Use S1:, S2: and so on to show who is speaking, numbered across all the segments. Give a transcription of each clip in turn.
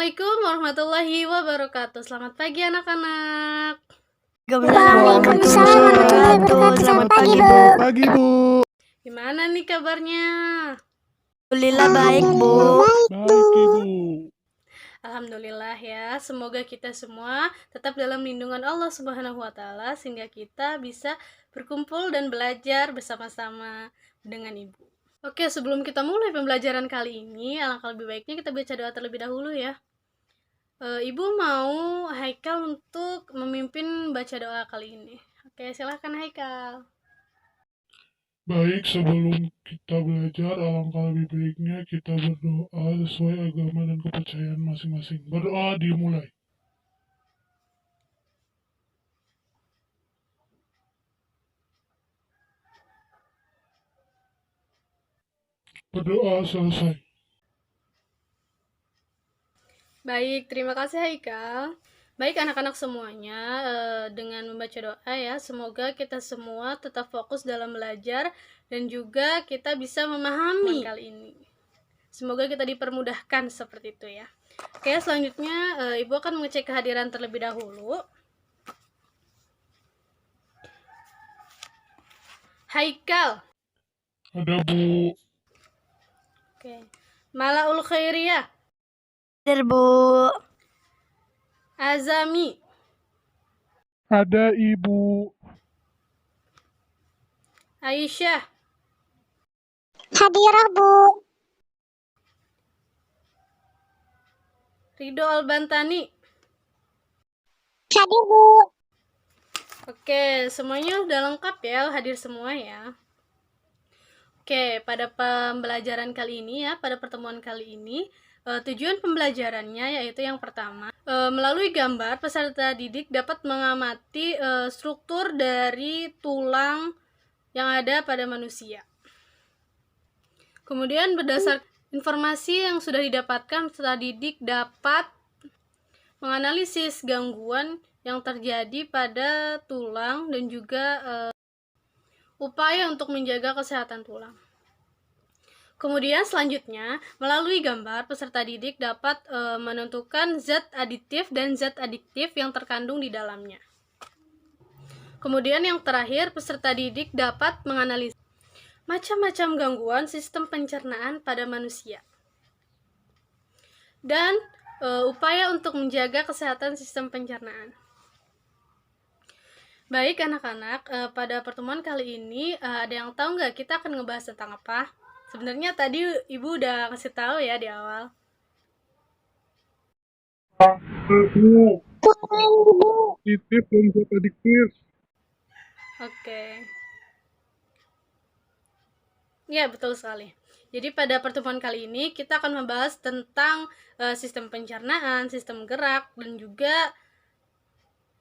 S1: Assalamualaikum warahmatullahi wabarakatuh. Selamat pagi anak-anak.
S2: Waalaikumsalam warahmatullahi wabarakatuh. Selamat pagi, Bu.
S3: Pagi, Bu.
S1: Gimana nih kabarnya?
S2: Alhamdulillah baik, Bu.
S3: Baik, Ibu.
S1: Alhamdulillah ya. Semoga kita semua tetap dalam lindungan Allah Subhanahu wa taala sehingga kita bisa berkumpul dan belajar bersama-sama dengan Ibu. Oke, sebelum kita mulai pembelajaran kali ini, alangkah lebih baiknya kita baca doa terlebih dahulu ya. Ibu mau Haikal untuk memimpin baca doa kali ini. Oke, silahkan Haikal.
S3: Baik, sebelum kita belajar, alangkah lebih baiknya kita berdoa sesuai agama dan kepercayaan masing-masing. Berdoa dimulai. Berdoa selesai.
S1: Baik, terima kasih Haikal. Baik anak-anak semuanya, dengan membaca doa ya, semoga kita semua tetap fokus dalam belajar dan juga kita bisa memahami kali ini. Semoga kita dipermudahkan seperti itu ya. Oke, selanjutnya Ibu akan mengecek kehadiran terlebih dahulu. Haikal.
S3: Ada, Bu.
S1: Oke. Malaul Khairiyah.
S2: Hadir, Bu.
S1: Azami.
S3: Ada, Ibu.
S1: Aisyah.
S2: Hadirah, Bu.
S1: Ridho Albantani.
S2: Hadir, Bu.
S1: Oke, semuanya udah lengkap ya, hadir semua ya. Oke, pada pembelajaran kali ini ya, pada pertemuan kali ini, tujuan pembelajarannya yaitu yang pertama, melalui gambar peserta didik dapat mengamati struktur dari tulang yang ada pada manusia. Kemudian berdasarkan informasi yang sudah didapatkan, peserta didik dapat menganalisis gangguan yang terjadi pada tulang dan juga upaya untuk menjaga kesehatan tulang. Kemudian selanjutnya, melalui gambar, peserta didik dapat menentukan zat aditif dan zat adiktif yang terkandung di dalamnya. Kemudian yang terakhir, peserta didik dapat menganalisis macam-macam gangguan sistem pencernaan pada manusia. Dan upaya untuk menjaga kesehatan sistem pencernaan. Baik anak-anak, pada pertemuan kali ini ada yang tahu nggak kita akan ngebahas tentang apa? Sebenarnya tadi Ibu udah kasih tahu ya di awal.
S3: Bu. Adiktif dan zat adiktif.
S1: Oke. Ya, betul sekali. Jadi pada pertemuan kali ini kita akan membahas tentang sistem pencernaan, sistem gerak, dan juga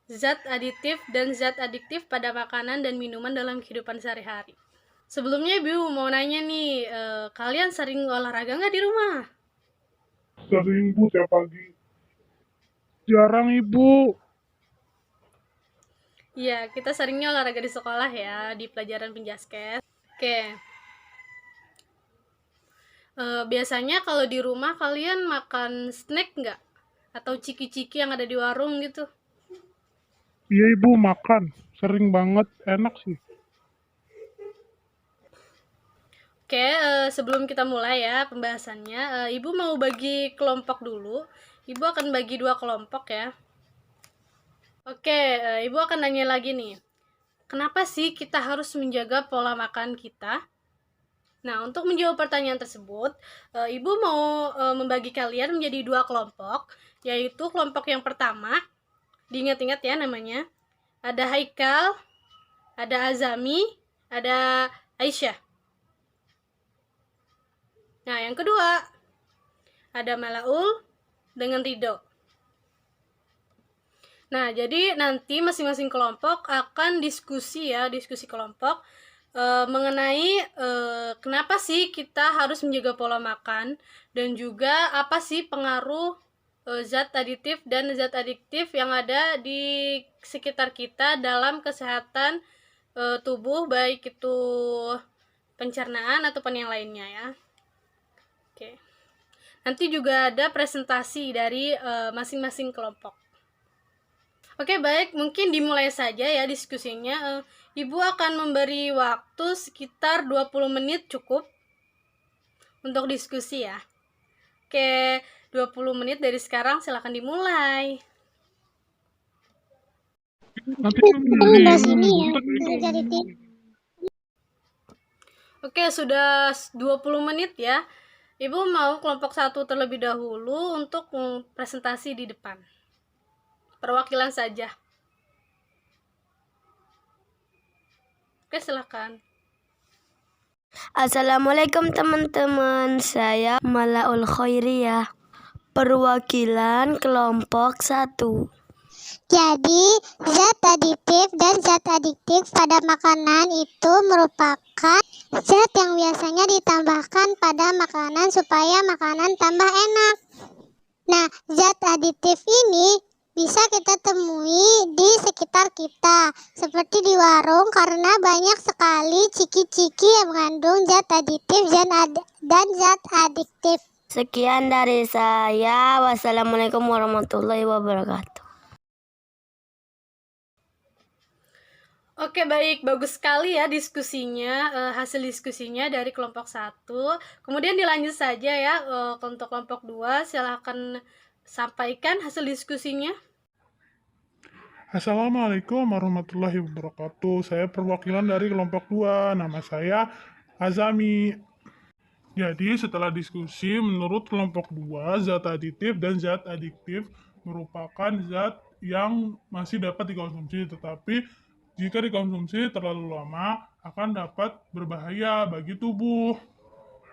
S1: zat aditif dan zat adiktif pada makanan dan minuman dalam kehidupan sehari-hari. Sebelumnya Ibu mau nanya nih, kalian sering olahraga nggak di rumah?
S3: Sering, Bu, tiap pagi. Jarang, Ibu.
S1: Iya, kita seringnya olahraga di sekolah ya, di pelajaran penjaskes. Oke. Biasanya kalau di rumah kalian makan snack nggak? Atau ciki-ciki yang ada di warung gitu?
S3: Iya, Ibu, makan. Sering banget. Enak sih.
S1: Oke, sebelum kita mulai ya pembahasannya, Ibu mau bagi kelompok dulu. Ibu akan bagi 2 kelompok ya. Oke, Ibu akan nanya lagi nih. Kenapa sih kita harus menjaga pola makan kita? Nah, untuk menjawab pertanyaan tersebut, Ibu mau membagi kalian menjadi 2 kelompok, yaitu kelompok yang pertama, diingat-ingat ya namanya, ada Haikal, ada Azami, ada Aisyah. Nah, yang kedua, ada Malaul dengan Ridho. Nah, jadi nanti masing-masing kelompok akan diskusi kelompok mengenai kenapa sih kita harus menjaga pola makan dan juga apa sih pengaruh zat aditif dan zat adiktif yang ada di sekitar kita dalam kesehatan tubuh, baik itu pencernaan ataupun yang lainnya ya. Oke. Nanti juga ada presentasi dari masing-masing kelompok. Oke, baik, mungkin dimulai saja ya diskusinya. Ibu akan memberi waktu sekitar 20 menit cukup untuk diskusi ya. Oke, 20 menit dari sekarang silakan dimulai.
S3: Nanti
S2: Ini bahas ini ya, jadi tim.
S1: Oke, sudah 20 menit ya. Ibu mau kelompok 1 terlebih dahulu untuk presentasi di depan. Perwakilan saja. Oke, silakan.
S4: Assalamualaikum teman-teman, saya Malaul Khairiyah, perwakilan kelompok 1.
S2: Jadi, zat aditif dan zat adiktif pada makanan itu merupakan zat yang biasanya ditambahkan pada makanan supaya makanan tambah enak. Nah, zat aditif ini bisa kita temui di sekitar kita, seperti di warung, karena banyak sekali ciki-ciki yang mengandung zat aditif dan zat adiktif.
S4: Sekian dari saya. Wassalamualaikum warahmatullahi wabarakatuh.
S1: Oke, baik, bagus sekali ya diskusinya, hasil diskusinya dari kelompok 1. Kemudian dilanjut saja ya untuk kelompok 2, silahkan sampaikan hasil diskusinya.
S3: Assalamualaikum warahmatullahi wabarakatuh. Saya perwakilan dari kelompok 2. Nama saya Azami. Jadi setelah diskusi, menurut kelompok 2, zat aditif dan zat adiktif merupakan zat yang masih dapat dikonsumsi, tetapi jika dikonsumsi terlalu lama akan dapat berbahaya bagi tubuh.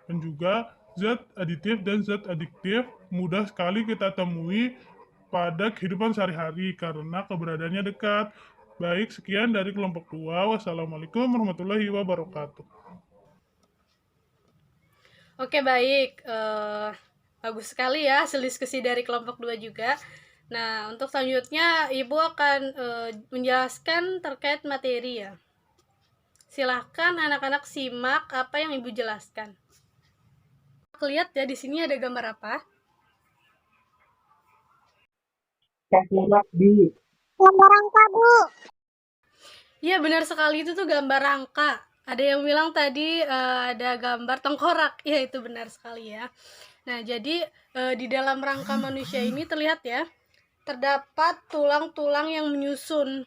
S3: Dan juga zat aditif dan zat adiktif mudah sekali kita temui pada kehidupan sehari-hari karena keberadaannya dekat. Baik, sekian dari kelompok 2. Wassalamualaikum warahmatullahi wabarakatuh.
S1: Oke, baik, bagus sekali ya hasil diskusi dari kelompok 2 juga. Nah, untuk selanjutnya Ibu akan menjelaskan terkait materi ya. Silahkan anak-anak simak apa yang Ibu jelaskan. Lihat ya, di sini ada gambar apa?
S2: Gambar angka, Bu.
S1: Iya, benar sekali, itu tuh gambar rangka. Ada yang bilang tadi ada gambar tengkorak. Ya, itu benar sekali ya. Nah, jadi di dalam rangka manusia ini terlihat ya, terdapat tulang-tulang yang menyusun,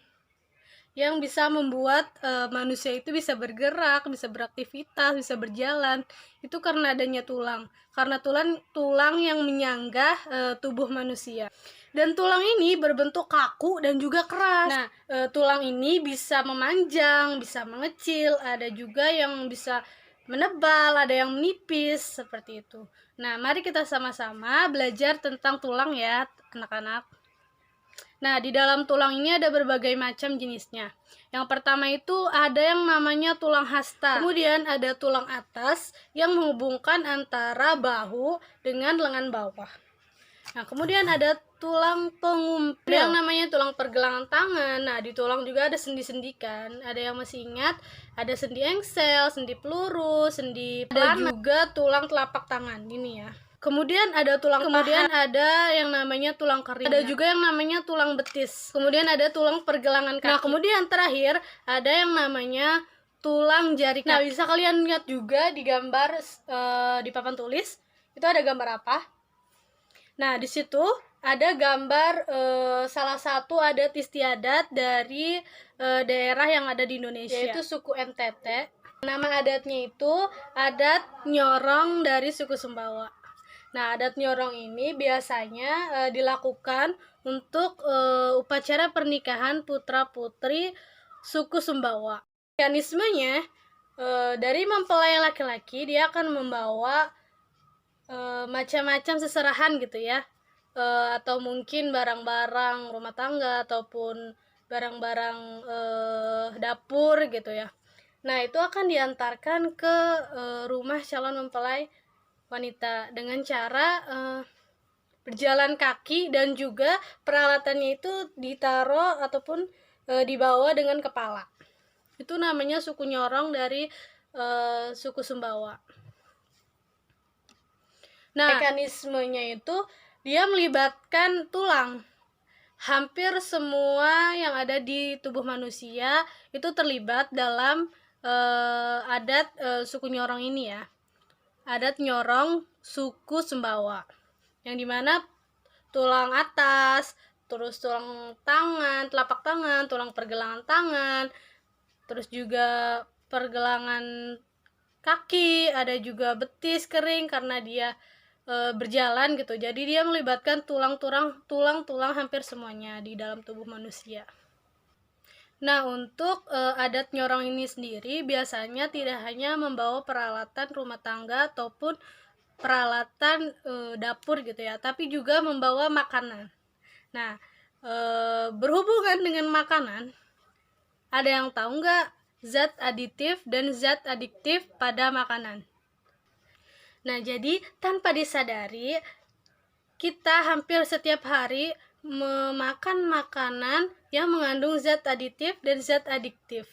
S1: yang bisa membuat manusia itu bisa bergerak, bisa beraktivitas, bisa berjalan. Itu karena adanya tulang. Karena tulang yang menyanggah tubuh manusia. Dan tulang ini berbentuk kaku dan juga keras. Nah, tulang ini bisa memanjang, bisa mengecil, ada juga yang bisa menebal, ada yang menipis, seperti itu. Nah, mari kita sama-sama belajar tentang tulang ya, anak-anak. Nah, di dalam tulang ini ada berbagai macam jenisnya. Yang pertama itu ada yang namanya tulang hasta. Kemudian ada tulang atas yang menghubungkan antara bahu dengan lengan bawah. Nah, kemudian ada tulang pengumpil yang namanya tulang pergelangan tangan. Nah, di tulang juga ada sendi-sendi kan. Ada yang masih ingat? Ada sendi engsel, sendi peluru, sendi pelana. Ada juga tulang telapak tangan. Ini ya. Kemudian ada tulang kemudian ada yang namanya tulang kering. Ada juga yang namanya tulang betis. Kemudian ada tulang pergelangan kaki. Nah, kemudian terakhir ada yang namanya tulang jari kaki. Nah, bisa kalian lihat juga di gambar di papan tulis. Itu ada gambar apa? Nah, di situ ada gambar salah satu adat istiadat dari daerah yang ada di Indonesia, yaitu suku NTT. Nama adatnya itu adat nyorong dari suku Sumbawa. Nah, adat nyorong ini biasanya dilakukan untuk upacara pernikahan putra-putri suku Sumbawa. Mekanismenya dari mempelai laki-laki, dia akan membawa macam-macam seserahan gitu ya, atau mungkin barang-barang rumah tangga ataupun barang-barang dapur gitu ya. Nah, itu akan diantarkan ke rumah calon mempelai wanita dengan cara berjalan kaki, dan juga peralatannya itu ditaruh ataupun dibawa dengan kepala. Itu namanya suku nyorong dari suku Sumbawa. Nah, mekanismenya itu dia melibatkan tulang. Hampir semua yang ada di tubuh manusia itu terlibat dalam adat suku Nyorong ini ya. Adat Nyorong suku Sumbawa. Yang dimana tulang atas, terus tulang tangan, telapak tangan, tulang pergelangan tangan, terus juga pergelangan kaki, ada juga betis kering karena dia berjalan gitu. Jadi dia melibatkan tulang-tulang hampir semuanya di dalam tubuh manusia. Nah, untuk adat Nyorong ini sendiri biasanya tidak hanya membawa peralatan rumah tangga ataupun peralatan dapur gitu ya, tapi juga membawa makanan. Nah, berhubungan dengan makanan, ada yang tahu nggak zat aditif dan zat adiktif pada makanan? Nah, jadi tanpa disadari, kita hampir setiap hari memakan makanan yang mengandung zat aditif dan zat adiktif.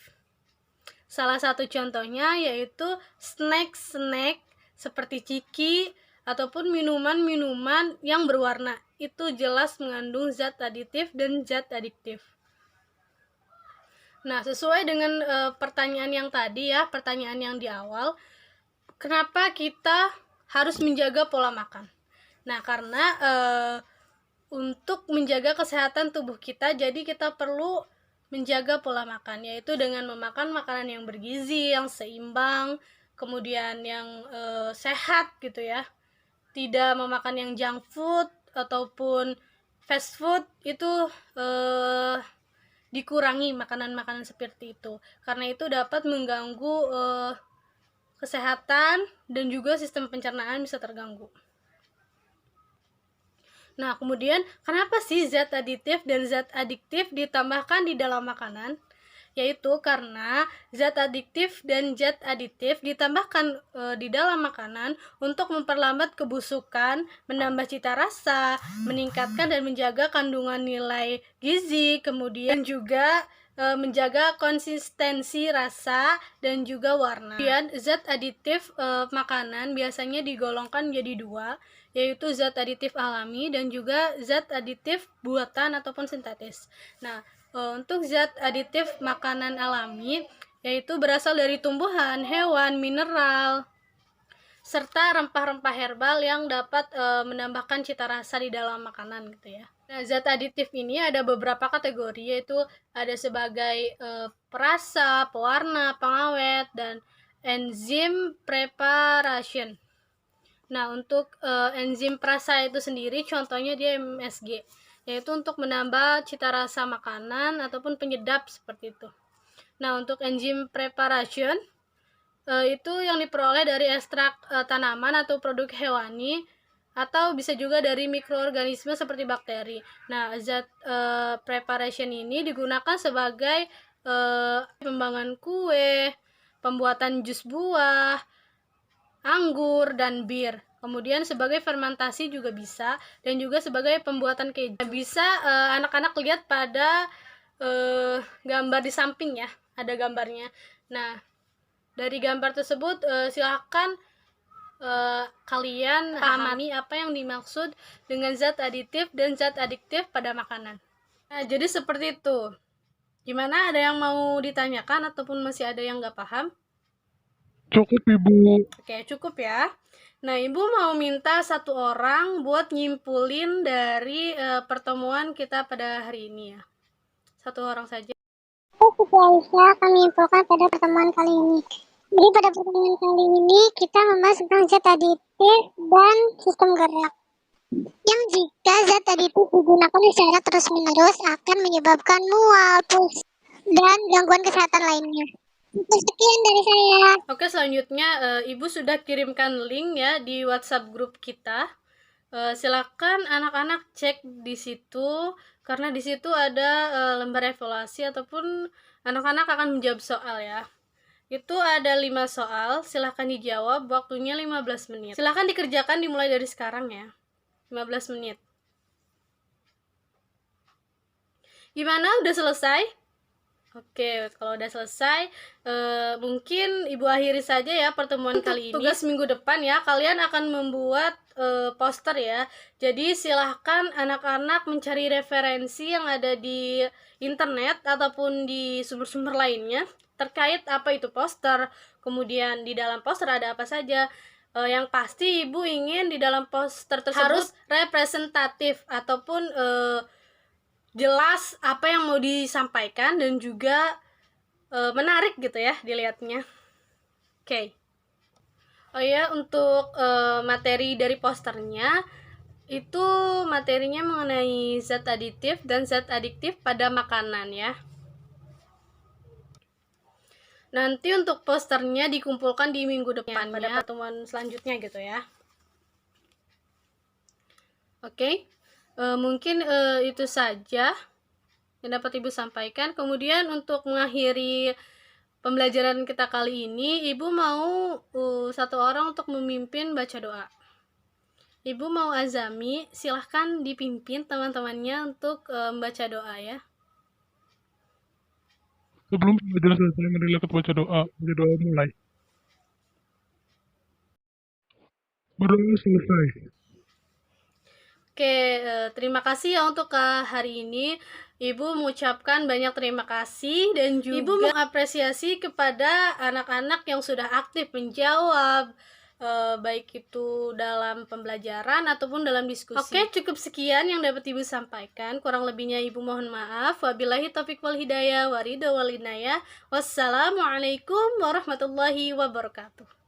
S1: Salah satu contohnya yaitu snack-snack seperti ciki ataupun minuman-minuman yang berwarna. Itu jelas mengandung zat aditif dan zat adiktif. Nah, sesuai dengan pertanyaan yang tadi ya, pertanyaan yang di awal, kenapa kita harus menjaga pola makan? Nah, karena untuk menjaga kesehatan tubuh kita, jadi kita perlu menjaga pola makan, yaitu dengan memakan makanan yang bergizi, yang seimbang, kemudian yang sehat gitu ya. Tidak memakan yang junk food ataupun fast food, itu dikurangi makanan-makanan seperti itu, karena itu dapat mengganggu kesehatan dan juga sistem pencernaan bisa terganggu. Nah, kemudian kenapa sih zat aditif dan zat adiktif ditambahkan di dalam makanan? Yaitu karena zat adiktif dan zat aditif ditambahkan di dalam makanan untuk memperlambat kebusukan, menambah cita rasa, meningkatkan dan menjaga kandungan nilai gizi, kemudian juga menjaga konsistensi rasa dan juga warna. Kemudian zat aditif makanan biasanya digolongkan jadi dua, yaitu zat aditif alami dan juga zat aditif buatan ataupun sintetis. Nah, untuk zat aditif makanan alami yaitu berasal dari tumbuhan, hewan, mineral, serta rempah-rempah herbal yang dapat menambahkan cita rasa di dalam makanan gitu ya. Nah, zat aditif ini ada beberapa kategori, yaitu ada sebagai perasa, pewarna, pengawet, dan enzim preparation. Nah, untuk enzim perasa itu sendiri contohnya dia MSG, yaitu untuk menambah cita rasa makanan ataupun penyedap seperti itu. Nah, untuk enzim preparation itu yang diperoleh dari ekstrak tanaman atau produk hewani, atau bisa juga dari mikroorganisme seperti bakteri. Nah, zat preparation ini digunakan sebagai pembuatan kue, pembuatan jus buah, anggur, dan bir. Kemudian sebagai fermentasi juga bisa, dan juga sebagai pembuatan keju. Bisa anak-anak lihat pada gambar di samping ya, ada gambarnya. Nah, dari gambar tersebut silahkan kalian pahami apa yang dimaksud dengan zat aditif dan zat adiktif pada makanan. Nah, jadi seperti itu. Gimana, ada yang mau ditanyakan ataupun masih ada yang nggak paham?
S3: Cukup, Ibu.
S1: Oke, cukup ya. Nah, Ibu mau minta satu orang buat nyimpulin dari pertemuan kita pada hari ini ya. Satu orang saja.
S2: Siti Aisyah akan menyimpulkan pada pertemuan kali ini. Jadi pada pertemuan kali ini kita membahas tentang zat aditif dan sistem gerak. Yang jika zat aditif digunakan secara terus-menerus akan menyebabkan mual, pusing, dan gangguan kesehatan lainnya. Sekian dari saya.
S1: Oke, selanjutnya Ibu sudah kirimkan link ya di WhatsApp grup kita. Silakan anak-anak cek di situ, karena di situ ada lembar evaluasi ataupun anak-anak akan menjawab soal ya. Itu ada 5 soal, silahkan dijawab, waktunya 15 menit. Silahkan dikerjakan dimulai dari sekarang ya, 15 menit. Gimana, udah selesai? Oke, kalau udah selesai, mungkin Ibu akhiri saja ya pertemuan kali ini. Tugas minggu depan ya, kalian akan membuat poster ya. Jadi silahkan anak-anak mencari referensi yang ada di internet ataupun di sumber-sumber lainnya terkait apa itu poster. Kemudian di dalam poster ada apa saja. Yang pasti Ibu ingin di dalam poster tersebut harus representatif ataupun jelas apa yang mau disampaikan dan juga menarik gitu ya dilihatnya. Oke. Oh ya, untuk materi dari posternya itu materinya mengenai zat aditif dan zat adiktif pada makanan ya. Nanti untuk posternya dikumpulkan di minggu depan pada pertemuan selanjutnya gitu ya. Oke. Mungkin itu saja yang dapat Ibu sampaikan. Kemudian untuk mengakhiri pembelajaran kita kali ini, Ibu mau satu orang untuk memimpin baca doa. Ibu mau Azami, silahkan dipimpin teman-temannya untuk membaca doa ya.
S3: Sebelum pembelajaran selesai, marilah kita baca doa. Baca doa mulai. Berdoa selesai.
S1: Oke, terima kasih ya untuk hari ini. Ibu mengucapkan banyak terima kasih dan juga Ibu mengapresiasi kepada anak-anak yang sudah aktif menjawab, baik itu dalam pembelajaran ataupun dalam diskusi. Oke, cukup sekian yang dapat Ibu sampaikan. Kurang lebihnya Ibu mohon maaf. Wabillahi taufiq wal hidayah, waridho wal inayah. Wassalamualaikum warahmatullahi wabarakatuh.